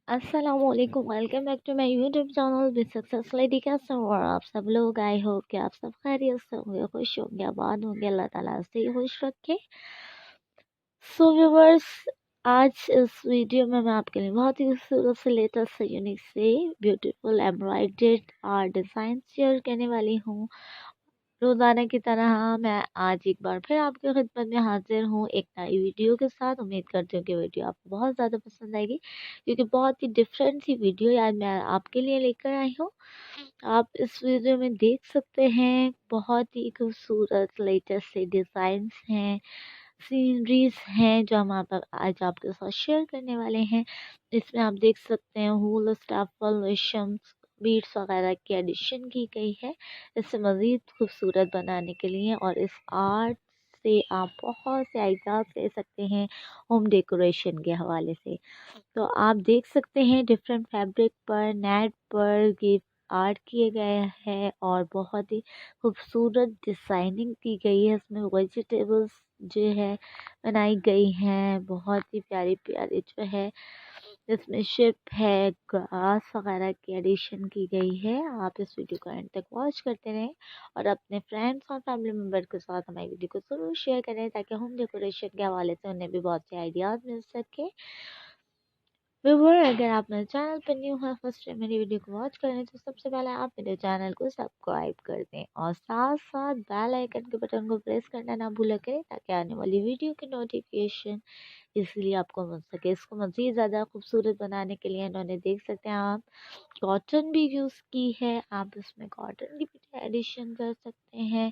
अस्सलाम वालेकुम, welcome back to my YouTube channel with success lady. कैसे हो और आप सब लोग? आई होप कि आप सब खैरियत से होंगे, खुश होंगे, आबाद होंगे। अल्लाह ताला से खुश रखे। सो व्यूवर्स, आज इस वीडियो में मैं आपके लिए बहुत ही खूबसूरत से लेटेस्ट से यूनिक से beautiful embroidered art design share करने वाली हूँ। रोज़ाना की तरह मैं आज एक बार फिर आपकी खिदमत में हाजिर हूँ एक नई वीडियो के साथ। उम्मीद करती हूँ कि वीडियो आपको बहुत ज़्यादा पसंद आएगी, क्योंकि बहुत ही डिफरेंट सी वीडियो आज मैं आपके लिए लेकर आई हूँ। आप इस वीडियो में देख सकते हैं बहुत ही खूबसूरत लेटेस्ट से डिज़ाइंस हैं, सीनरीज हैं जो हम आज आपके साथ शेयर करने वाले हैं। इसमें आप देख सकते हैं हूल स्टाफल रेशम्स बीड्स वगैरह की एडिशन की गई है इसे मज़ीद खूबसूरत बनाने के लिए। और इस आर्ट से आप बहुत से आइडियाज़ ले सकते हैं होम डेकोरेशन के हवाले से। तो आप देख सकते हैं डिफरेंट फैब्रिक पर नेट पर ये आर्ट किए गए हैं और बहुत ही खूबसूरत डिज़ाइनिंग की गई है। इसमें वेजिटेबल्स जो है बनाई गई हैं, बहुत ही प्यारी प्यारी जो है इसमें शिप है, ग्रास वगैरह की एडिशन की गई है। आप इस वीडियो को एंड तक वॉच करते रहें और अपने फ्रेंड्स और फैमिली मेम्बर के साथ हमारी वीडियो को ज़रूर शेयर करें, ताकि होम डेकोरेशन के हवाले से उन्हें भी बहुत से आइडियाज़ मिल सके। व्यूअर, अगर आप मेरे चैनल पर न्यू हैं, फर्स्ट टाइम मेरी वीडियो को वॉच कर रहे हैं, तो सबसे पहले आप मेरे चैनल को सब्सक्राइब कर दें और साथ साथ बेल आइकन के बटन को प्रेस करना ना भूला करें, ताकि आने वाली वीडियो की नोटिफिकेशन इसलिए आपको मिल सके। इसको मज़ीद ज़्यादा खूबसूरत बनाने के लिए इन्होंने देख सकते हैं आप कॉटन भी यूज़ की है। आप इसमें कॉटन की भी एडिशन कर सकते हैं।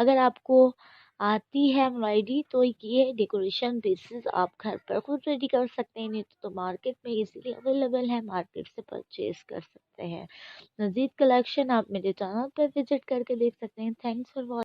अगर आपको आती है एम्ब्रॉयडरी तो ये डेकोरेशन पीसेस आप घर पर खुद रेडी कर सकते हैं, नहीं तो मार्केट में इजीली अवेलेबल है, मार्केट से परचेज कर सकते हैं। मज़ीद कलेक्शन आप मेरे चैनल पर विजिट करके देख सकते हैं। Thanks for watching.